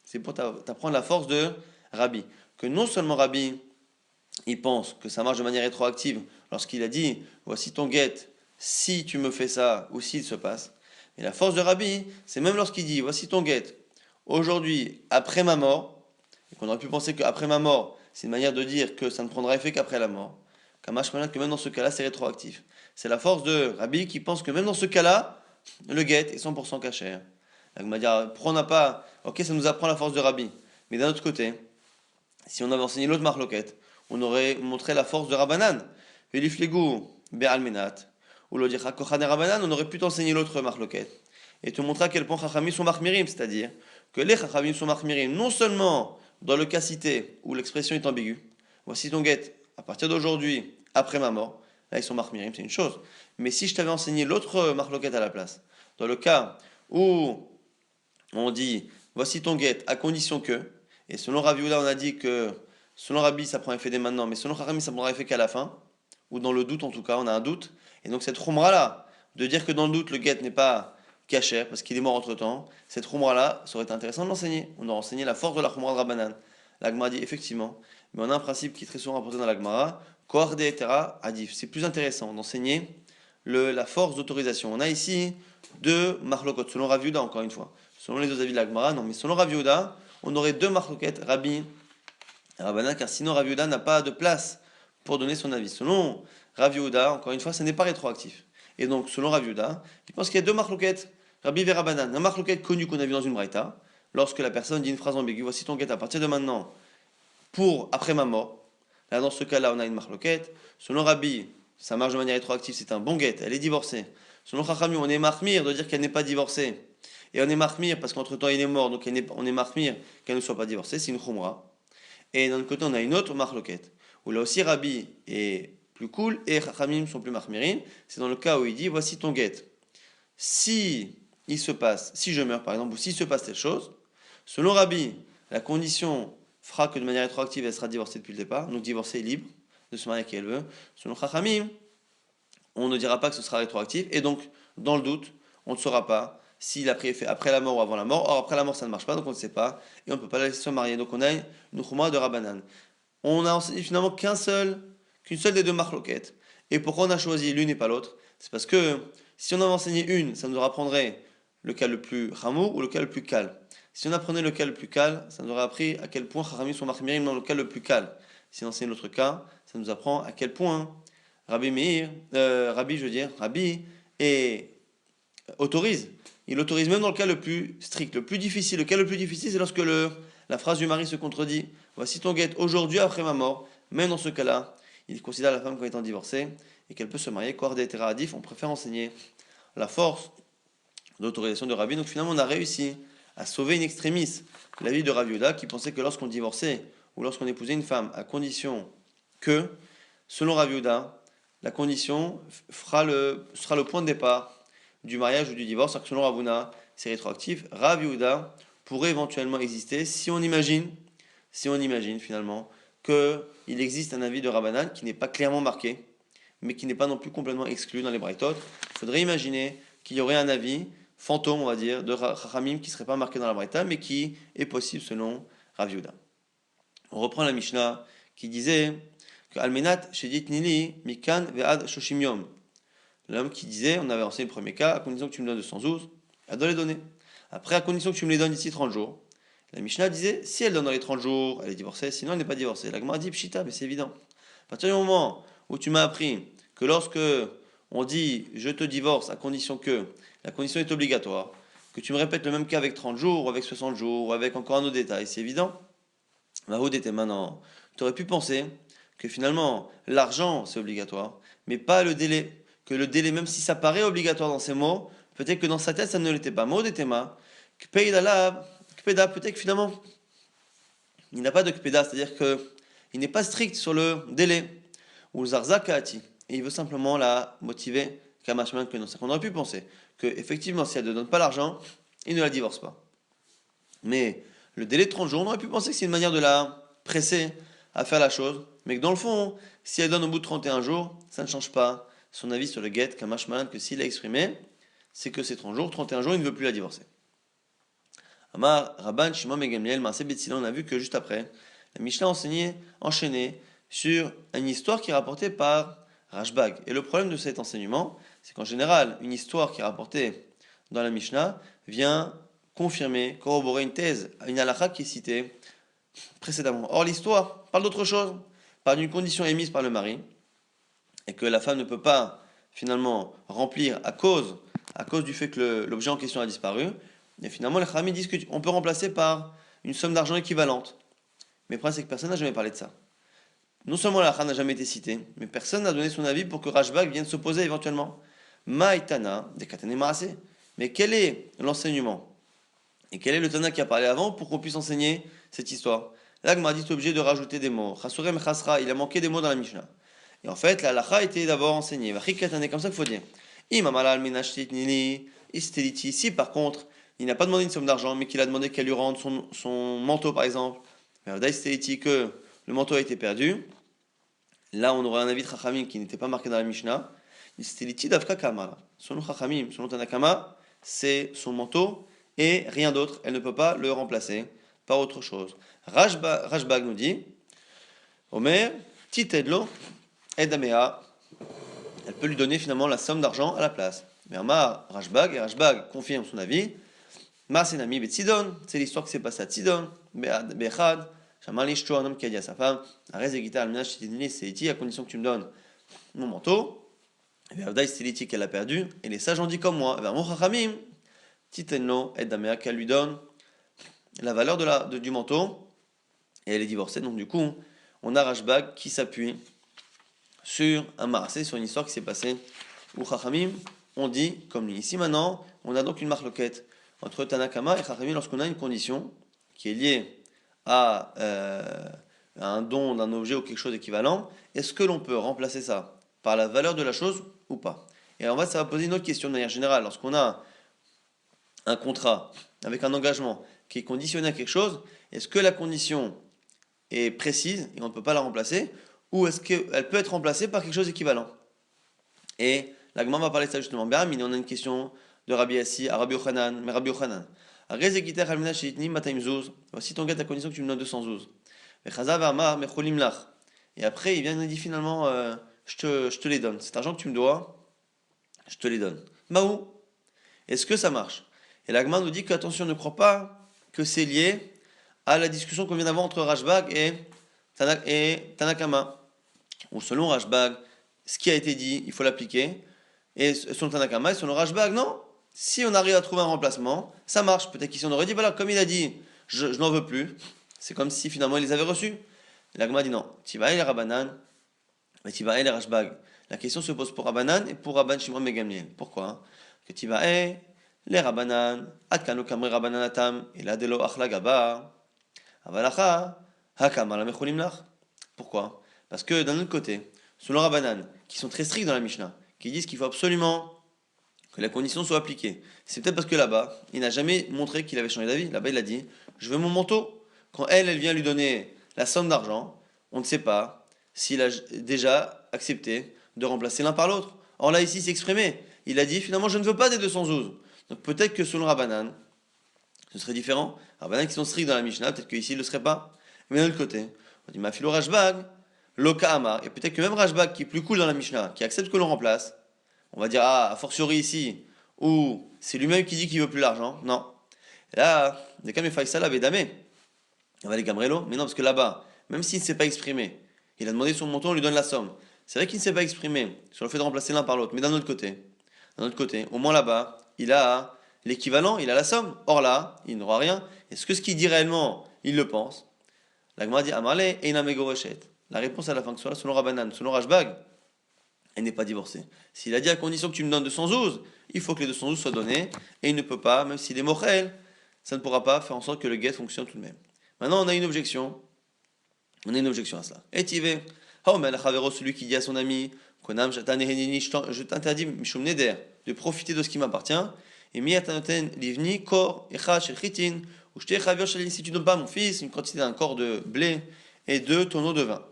Speaker 1: C'est pour t'apprendre la force de Rabbi. Que non seulement Rabbi, il pense que ça marche de manière rétroactive lorsqu'il a dit voici ton guet si tu me fais ça ou s'il se passe. Et la force de Rabbi, c'est même lorsqu'il dit voici ton guet aujourd'hui après ma mort, et qu'on aurait pu penser qu'après ma mort, c'est une manière de dire que ça ne prendra effet qu'après la mort. Kamash que même dans ce cas-là, c'est rétroactif. C'est la force de Rabbi qui pense que même dans ce cas-là, le guet est 100% cachère. On va dire, pourquoi on n'a pas. Ok, ça nous apprend la force de Rabbi. Mais d'un autre côté, si on avait enseigné l'autre marloquette, on aurait montré la force de Rabbanan. Veliflegou be'almenat. Ou le dire Rabbanan, on aurait pu t'enseigner l'autre marloquette. Et te montrer à quel point Chachamim sont marmirim, c'est-à-dire que les Chachamim sont marmirim non seulement dans le cas cité où l'expression est ambiguë, voici ton guet, à partir d'aujourd'hui, après ma mort, là ils sont marmirim, c'est une chose. Mais si je t'avais enseigné l'autre marloquette à la place, dans le cas où on dit voici ton guet à condition que, et selon Rav Yehuda on a dit que selon Rabbi ça prend effet dès maintenant, mais selon Chachamim ça prendra effet qu'à la fin, ou dans le doute en tout cas, on a un doute, et donc cette khumra là, de dire que dans le doute le guet n'est pas cachère parce qu'il est mort entre temps, cette khumra là, ça aurait été intéressant de l'enseigner. On aurait enseigné la force de la khumra de Rabbanan. La Gemara dit effectivement, mais on a un principe qui est très souvent rapporté dans la Gemara, Koach de Etera Adif. C'est plus intéressant d'enseigner la force d'autorisation. On a ici deux marlokot, selon Rav Yehuda, encore une fois. Selon les autres avis de la Gemara, non, mais selon Rav Yehuda, on aurait deux marloquettes, Rabbi et Rabbanan, car sinon Rav Yehuda n'a pas de place pour donner son avis. Selon Rav Yehuda, encore une fois, ce n'est pas rétroactif. Et donc, selon Rav Yehuda, il pense qu'il y a deux marloquettes, Rabbi et Rabbanan. Un marloquette connu qu'on a vu dans une braïta, lorsque la personne dit une phrase ambiguë, voici ton guet à partir de maintenant, pour après ma mort. Là, dans ce cas-là, on a une marloquette. Selon Rabbi, ça marche de manière rétroactive, c'est un bon guet, elle est divorcée. Selon Chachamim, on est marmire de dire qu'elle n'est pas divorcée. Et on est marmire parce qu'entre-temps il est mort, donc on est marmire qu'elle ne soit pas divorcée, c'est une khumra. Et d'un autre côté, on a une autre marloquette, où là aussi Rabbi est plus cool et Chachamim sont plus marmirim. C'est dans le cas où il dit, voici ton guet. Si il se passe, si je meurs par exemple, ou s'il se passe telle chose, selon Rabbi, la condition fera que de manière rétroactive, elle sera divorcée depuis le départ, donc divorcée est libre de se marier à qui elle veut. Selon Chachamim, on ne dira pas que ce sera rétroactif, et donc, dans le doute, on ne saura pas s'il a pris effet après la mort ou avant la mort. Or, après la mort, ça ne marche pas, donc on ne sait pas, et on ne peut pas la laisser se marier. Donc on a une khumra de Rabbanan. On a enseigné finalement qu'une seule des deux marloquettes. Et pourquoi on a choisi l'une et pas l'autre? C'est parce que si on en enseignait une, ça nous apprendrait le cas le plus ramour ou le cas le plus calme. Si on apprenait le cas le plus calme, ça nous aurait appris à quel point Chachamim sont marmirim dans le cas le plus calme. Si on enseigne l'autre cas, ça nous apprend à quel point Rabbi autorise. Il autorise même dans le cas le plus strict, le plus difficile. Le cas le plus difficile, c'est lorsque la phrase du mari se contredit. Voici ton guet aujourd'hui après ma mort. Même dans ce cas-là, il considère la femme comme étant divorcée et qu'elle peut se marier. Koach de Etera Adif, on préfère enseigner la force d'autorisation de Rabbi. Donc finalement, on a réussi à sauver une extremis la vie de Rav Yehuda qui pensait que lorsqu'on divorçait ou lorsqu'on épousait une femme, à condition que, selon Rav Yehuda, la condition sera le point de départ du mariage ou du divorce, alors que selon Rav Huna, c'est rétroactif. Rav Yehuda pourrait éventuellement exister si on imagine finalement qu'il existe un avis de Rabbanan qui n'est pas clairement marqué, mais qui n'est pas non plus complètement exclu dans les braïtot. Il faudrait imaginer qu'il y aurait un avis fantôme, on va dire, de Chachamim qui ne serait pas marqué dans la braïta, mais qui est possible selon Rav Yehuda. On reprend la Mishnah qui disait que Almenat Shedit Nili Mikan Ve'ad Shoshim Yom. L'homme qui disait, on avait enseigné le premier cas, à condition que tu me donnes 212, elle doit les donner. Après, à condition que tu me les donnes d'ici 30 jours. La Mishnah disait, si elle donne dans les 30 jours, elle est divorcée, sinon elle n'est pas divorcée. La Gemara dit, pshita, mais c'est évident. À partir du moment où tu m'as appris que lorsque on dit, je te divorce, à condition que, la condition est obligatoire, que tu me répètes le même cas avec 30 jours, ou avec 60 jours, ou avec encore un autre détail, c'est évident. Mahoud était maintenant. Tu aurais pu penser que finalement, l'argent, c'est obligatoire, mais pas le délai. Que le délai, même si ça paraît obligatoire dans ces mots, peut-être que dans sa tête, ça ne l'était pas. Mahoud était ma. Kpeda, peut-être que finalement, il n'a pas de kpeda, c'est-à-dire qu'il n'est pas strict sur le délai. Ou zarza kaati. Et il veut simplement la motiver, kamashman que non. C'est qu'on aurait pu penser que, effectivement, si elle ne donne pas l'argent, il ne la divorce pas. Mais le délai de 30 jours, on aurait pu penser que c'est une manière de la presser à faire la chose, mais que dans le fond, si elle donne au bout de 31 jours, ça ne change pas son avis sur le get, kamashman, que s'il a exprimé, c'est que c'est 30 jours, 31 jours, il ne veut plus la divorcer. Amar, Rabban, Shimon, Megamliel, Maaseh Betzila, on a vu que juste après, la Mishnah enchaînait sur une histoire qui est rapportée par Rashbag. Et le problème de cet enseignement, c'est qu'en général, une histoire qui est rapportée dans la Mishnah vient confirmer, corroborer une thèse, une halakha qui est citée précédemment. Or, l'histoire parle d'autre chose, parle d'une condition émise par le mari, et que la femme ne peut pas finalement remplir à cause du fait que l'objet en question a disparu. Et finalement, les Khamim disent qu'on peut remplacer par une somme d'argent équivalente. Mais le problème, c'est que personne n'a jamais parlé de ça. Non seulement la halakha n'a jamais été citée, mais personne n'a donné son avis pour que Rashbag vienne s'opposer éventuellement. Maïtana, des katane maase. Mais quel est l'enseignement? Et quel est le Tana qui a parlé avant pour qu'on puisse enseigner cette histoire? Là, Gmar dit obligé de rajouter des mots. Chasurem chasra, il a manqué des mots dans la Mishnah. Et en fait, la halakha était d'abord enseignée. Vachikatane, comme ça qu'il faut dire. Imamala minashtit nili, isteliti. Si par contre, il n'a pas demandé une somme d'argent, mais qu'il a demandé qu'elle lui rende son manteau, par exemple, que le manteau a été perdu, là on aurait un avis de Chachamim qui n'était pas marqué dans la Mishnah. Isteliti davka kamara. Selon Chachamim, selon Tanakama, c'est son manteau et rien d'autre. Elle ne peut pas le remplacer. par autre chose. Rashbag nous dit, Omer, titedlo, edamea, elle peut lui donner finalement la somme d'argent à la place. Mais Amar, Rashbag, et Rashbag confirme son avis, Ma Senami Betsidon, c'est l'histoire qui s'est passée à Sidon, Bechad, Shamal Ishto, un homme qui a dit à sa femme, Arrête de guitare, c'est à condition que tu me donnes mon manteau. Et bien, Avdaï Stiliti qu'elle a perdu, et les sages ont dit comme moi, mon Chachamim, Titenlo, Edamea, qu'elle lui donne la valeur du manteau, et elle est divorcée, donc du coup, on a Rashbag qui s'appuie sur un marasé, sur une histoire qui s'est passée où Chachamim on dit comme lui. Ici maintenant, on a donc une marloquette entre Tanakama et Chachamim lorsqu'on a une condition qui est liée à un don d'un objet ou quelque chose d'équivalent. Est-ce que l'on peut remplacer ça par la valeur de la chose ou pas? Et en fait, ça va poser une autre question de manière générale. Lorsqu'on a un contrat avec un engagement qui est conditionné à quelque chose, est-ce que la condition est précise et on ne peut pas la remplacer, ou est-ce qu'elle peut être remplacée par quelque chose d'équivalent? Et l'Agma va parler de ça justement. Mais on a une question de Rabbi Yassi à Rabbi Yochanan, mais Rabbi Yochanan. Voici ton gars, ta condition que tu me donnes 200 zouz. Et après, il vient et il dit finalement, je te les donne. Cet argent que tu me dois, je te les donne. Maou, est-ce que ça marche? Et l'Agma nous dit qu'attention, ne crois pas que c'est lié à la discussion qu'on vient d'avoir entre Rashbag et Tanakama. Ou selon Rashbag, ce qui a été dit, il faut l'appliquer. Et selon Tanakama et selon Rashbag, non. Si on arrive à trouver un remplacement, ça marche. Peut-être qu'ici on aurait dit, voilà, comme il a dit, je n'en veux plus. C'est comme si finalement il les avait reçus. L'Agma dit non. Tibaï les Rabanan, mais Tibaï les Rashbag. La question se pose pour Rabanan et pour Rabban Shimon ben Gamliel. Pourquoi? Que Tibaï les Rabanan, Atkano Kamri Rabananatam, et la Delo Achla Gaba, Avalacha, Hakama la Mecholim Lach. Pourquoi? Parce que d'un autre côté, selon Rabbanan, qui sont très stricts dans la Mishnah, qui disent qu'il faut absolument que la condition soit appliquée. C'est peut-être parce que là-bas, il n'a jamais montré qu'il avait changé d'avis. Là-bas, il a dit, je veux mon manteau. Quand elle vient lui donner la somme d'argent, on ne sait pas s'il a déjà accepté de remplacer l'un par l'autre. Or là, ici, c'est exprimé. Il a dit, finalement, je ne veux pas des 212. Donc peut-être que selon Rabbanan, ce serait différent. Rabbanan qui sont stricts dans la Mishnah, peut-être qu'ici, il ne le serait pas. Mais d'un autre côté, on dit, ma philo Rashbag, Loka Amar, et peut-être que même Rashbag, qui est plus cool dans la Mishnah, qui accepte que l'on remplace, on va dire, ah, a fortiori ici, ou c'est lui-même qui dit qu'il veut plus l'argent. Non. Et là, des cas, mais Faisal avait damé. On va les Gamrelo, mais non, parce que là-bas, même s'il ne s'est pas exprimé, il a demandé son montant, on lui donne la somme. C'est vrai qu'il ne s'est pas exprimé sur le fait de remplacer l'un par l'autre, mais d'un autre côté, au moins là-bas, il a l'équivalent, il a la somme. Or là, il n'aura rien. Est-ce que ce qu'il dit réellement, il le pense? La Gemara dit Amarle et Inamegoreshet. La réponse à la fin que soit selon Rabbanan, selon Rashbag, elle n'est pas divorcée. S'il a dit à condition que tu me donnes 212, il faut que les 212 soient donnés, et il ne peut pas, même s'il est mochel, ça ne pourra pas faire en sorte que le guet fonctionne tout de même. Maintenant, on a une objection. On a une objection à cela. Et Tivé, celui qui dit à son ami, je t'interdis, Mishum Neder, de profiter de ce qui m'appartient, et Miatanoten Livni, Kor, Echa, Shelchitin, ou je t'ai si tu ne donnes pas à mon fils une quantité d'un corps de blé et 2 tonneaux de vin.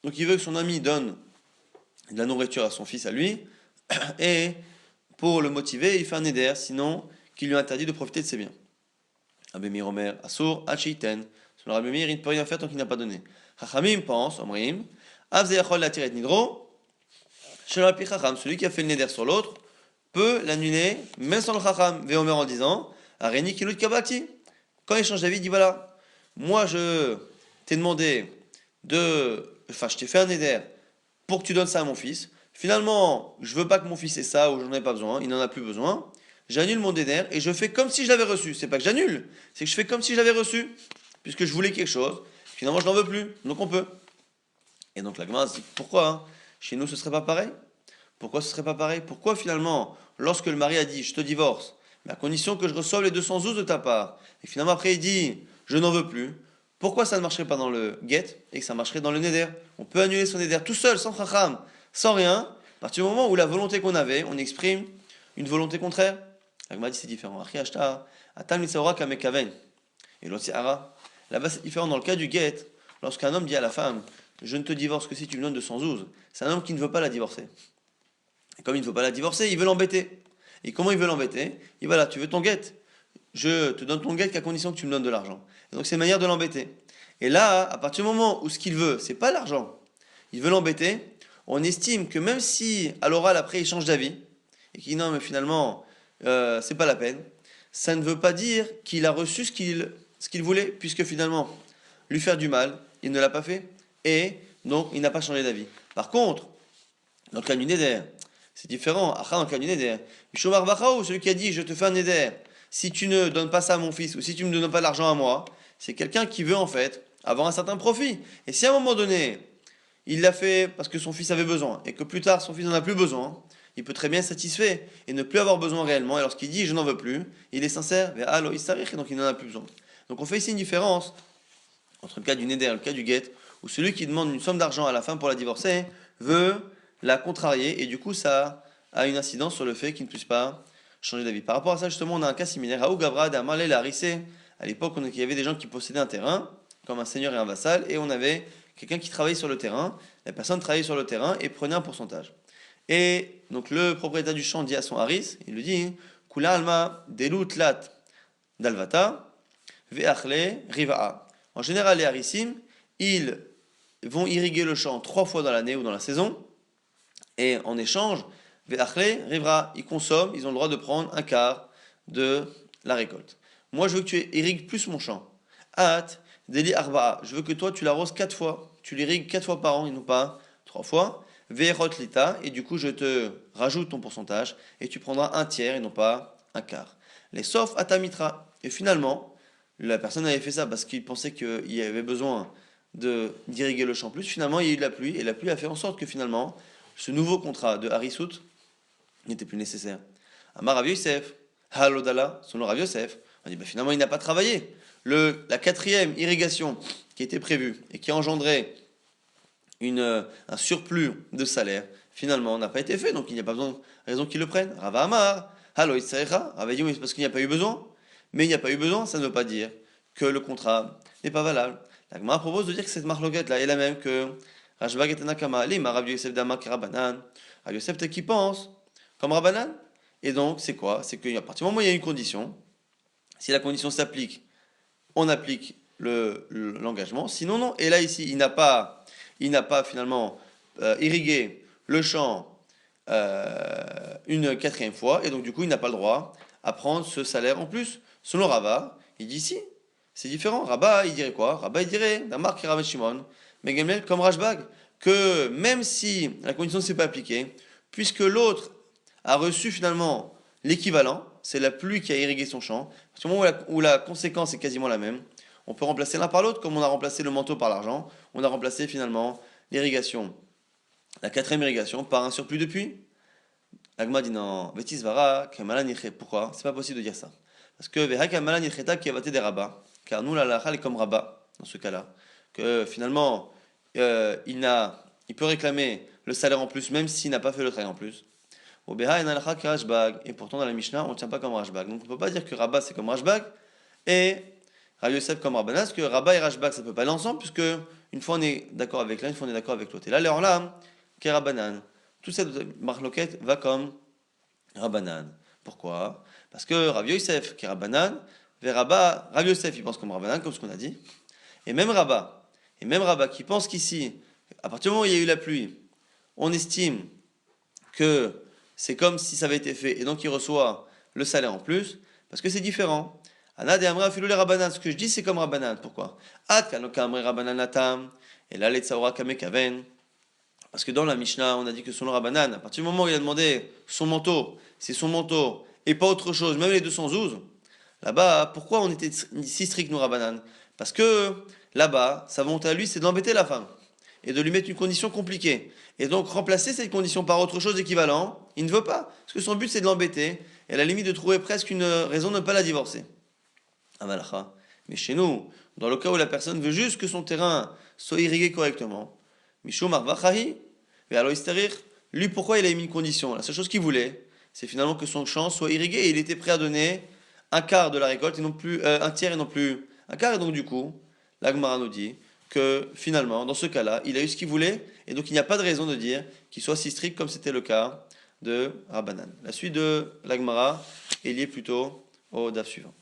Speaker 1: Donc il veut que son ami donne de la nourriture à son fils à lui, et pour le motiver, il fait un neder, sinon qu'il lui interdit de profiter de ses biens. Abemir Omer, Asur, Achiten, selon Abemir, il ne peut rien faire tant qu'il n'a pas donné. Chachamim pense, Omrim, Avzeyachol la tiret nidro, Shelapi Chacham, celui qui a fait le neder sur l'autre, peut l'annuler, même sans le Chacham, Veomer en disant, Areni Kilut Kabati. Quand il change d'avis, il dit voilà, moi je t'ai demandé je t'ai fait un neder pour que tu donnes ça à mon fils. Finalement, je veux pas que mon fils ait ça ou j'en ai pas besoin, il n'en a plus besoin. J'annule mon neder et je fais comme si je l'avais reçu. C'est pas que j'annule, c'est que je fais comme si je l'avais reçu, puisque je voulais quelque chose. Finalement, je n'en veux plus, donc on peut. Et donc la Gemara se dit pourquoi chez nous ce serait pas pareil? Pourquoi ce serait pas pareil? Pourquoi finalement, lorsque le mari a dit je te divorce, mais à condition que je reçoive les 212 de ta part, et finalement après il dit je n'en veux plus, pourquoi ça ne marcherait pas dans le get et que ça marcherait dans le neder? On peut annuler son neder tout seul, sans chacham, sans rien, à partir du moment où la volonté qu'on avait, on exprime une volonté contraire. La Gemara dit c'est différent. Et l'autre c'est ara. Là-bas c'est différent dans le cas du get, lorsqu'un homme dit à la femme je ne te divorce que si tu me donnes 212, c'est un homme qui ne veut pas la divorcer. Et comme il ne veut pas la divorcer, il veut l'embêter. Et comment il veut l'embêter? Il va là, tu veux ton get? je te donne ton guet qu'à condition que tu me donnes de l'argent. Et donc c'est une manière de l'embêter. Et là, à partir du moment où ce qu'il veut, c'est pas l'argent, il veut l'embêter, on estime que même si à l'oral après il change d'avis, et qu'il dit non mais finalement c'est pas la peine, ça ne veut pas dire qu'il a reçu ce qu'il voulait, puisque finalement, lui faire du mal, il ne l'a pas fait, et donc il n'a pas changé d'avis. Par contre, dans le cas du Neder, c'est différent. Dans le cas du Neder, Mishomar Bachaou, celui qui a dit je te fais un Neder, si tu ne donnes pas ça à mon fils, ou si tu ne me donnes pas l'argent à moi, c'est quelqu'un qui veut en fait avoir un certain profit. Et si à un moment donné, il l'a fait parce que son fils avait besoin, et que plus tard son fils n'en a plus besoin, il peut très bien être satisfait et ne plus avoir besoin réellement. Et lorsqu'il dit je n'en veux plus, il est sincère, et donc il n'en a plus besoin. Donc on fait ici une différence entre le cas du Neder et le cas du Get, où celui qui demande une somme d'argent à la femme pour la divorcer veut la contrarier, et du coup ça a une incidence sur le fait qu'il ne puisse pas changer d'avis. Par rapport à ça, justement, on a un cas similaire. Raoul Gavrad a Malé Larissé. À l'époque, il y avait des gens qui possédaient un terrain, comme un seigneur et un vassal, et on avait quelqu'un qui travaillait sur le terrain. La personne travaillait sur le terrain et prenait un pourcentage. Et donc le propriétaire du champ dit à son haris, il lui dit Kula alma delut lat dalvata ve'achle riva'a. En général, les harissim, ils vont irriguer le champ 3 fois dans l'année ou dans la saison, et en échange, ve'achle rivra, ils consomment, ils ont le droit de prendre un quart de la récolte. Moi, je veux que tu irrigues plus mon champ. At deli arba'a, je veux que toi tu l'arroses 4 fois, tu l'irrigues 4 fois par an et non pas 3 fois. Ve'erot lita, et du coup je te rajoute ton pourcentage et tu prendras un tiers et non pas un quart. Les sauf atamitra. Et finalement, la personne avait fait ça parce qu'il pensait qu'il y avait besoin d'irriguer le champ plus. Finalement, il y a eu de la pluie et la pluie a fait en sorte que finalement, ce nouveau contrat de Harissout n'était plus nécessaire. Amar Rav Yosef, Halodala, selon Rav Yosef, on dit finalement il n'a pas travaillé. La quatrième irrigation qui était prévue et qui a engendré un surplus de salaire, finalement, n'a pas été fait, donc il n'y a pas besoin, raison qu'ils le prennent. Rava Amar, Halo Itzarecha, Rava dit oui, c'est parce qu'il n'y a pas eu besoin. Mais il n'y a pas eu besoin, ça ne veut pas dire que le contrat n'est pas valable. La Gemara propose de dire que cette marloquette là est la même que Rashbag et Tanakama, Lima, Rav Yosef Dama Rabanan. Rav Yosef qui pense comme Rabanan. Et donc, c'est quoi? C'est qu'à partir du moment où il y a une condition, si la condition s'applique, on applique l'engagement. Sinon, non. Et là, ici, il n'a pas finalement irrigué le champ une quatrième fois, et donc du coup, il n'a pas le droit à prendre ce salaire en plus. Selon Rava, il dit si, c'est différent. Rava, il dirait quoi? Rava, il dirait, Damar qui Rav Shimon, mais Gamliel comme Rashbag, que même si la condition ne s'est pas appliquée, puisque l'autre a reçu finalement l'équivalent, c'est la pluie qui a irrigué son champ, à ce moment où la conséquence est quasiment la même, on peut remplacer l'un par l'autre, comme on a remplacé le manteau par l'argent, on a remplacé finalement l'irrigation, la quatrième irrigation, par un surplus de pluie. L'agma dit non, Vetisvara, Kamalan Yichet. Pourquoi? C'est pas possible de dire ça. Parce que Veha Kamalan Yicheta qui a voté des rabats, car nous la lacha est comme rabat, dans ce cas-là, que finalement il peut réclamer le salaire en plus, même s'il n'a pas fait le travail en plus. Au Beha et Nalacha qui Rashbag, et pourtant dans la Mishnah on ne tient pas comme Rashbag. Donc on ne peut pas dire que Rabat c'est comme Rashbag, et Rav Yosef comme Rabbanan, parce que Rabat et Rashbag ça ne peut pas aller ensemble, puisque une fois on est d'accord avec l'un, une fois on est d'accord avec l'autre. Et là, alors là, qu'est Rabbanan? Toute cette marloquette va comme Rabbanan. Pourquoi? Parce que Rav Yosef qui est Rabbanan, vers Rav Yosef il pense comme Rabbanan, comme ce qu'on a dit, et même Rabat qui pense qu'ici, à partir du moment où il y a eu la pluie, on estime que c'est comme si ça avait été fait, et donc il reçoit le salaire en plus, parce que c'est différent. Ana de Amra filou les Rabbanan. Ce que je dis, c'est comme Rabbanan. Pourquoi? At kanoka amre Rabbanan natam. Et là, les tsaora kamekaven. Parce que dans la Mishnah, on a dit que selon Rabbanan, à partir du moment où il a demandé son manteau, c'est son manteau, et pas autre chose, même les 212, là-bas, pourquoi on était si strict, nous, Rabbanan? Parce que là-bas, sa volonté à lui, c'est d'embêter la femme. Et de lui mettre une condition compliquée. Et donc, remplacer cette condition par autre chose d'équivalent, il ne veut pas. Parce que son but, c'est de l'embêter. Et à la limite de trouver presque une raison de ne pas la divorcer. Mais chez nous, dans le cas où la personne veut juste que son terrain soit irrigué correctement, lui, pourquoi il a mis une condition? La seule chose qu'il voulait, c'est finalement que son champ soit irrigué et il était prêt à donner un quart de la récolte et non plus un tiers et non plus un quart. Et donc du coup, la Gemara nous dit que finalement, dans ce cas-là, il a eu ce qu'il voulait et donc il n'y a pas de raison de dire qu'il soit si strict comme c'était le cas de Rabbanan. La suite de la Gemara est liée plutôt au daf suivant.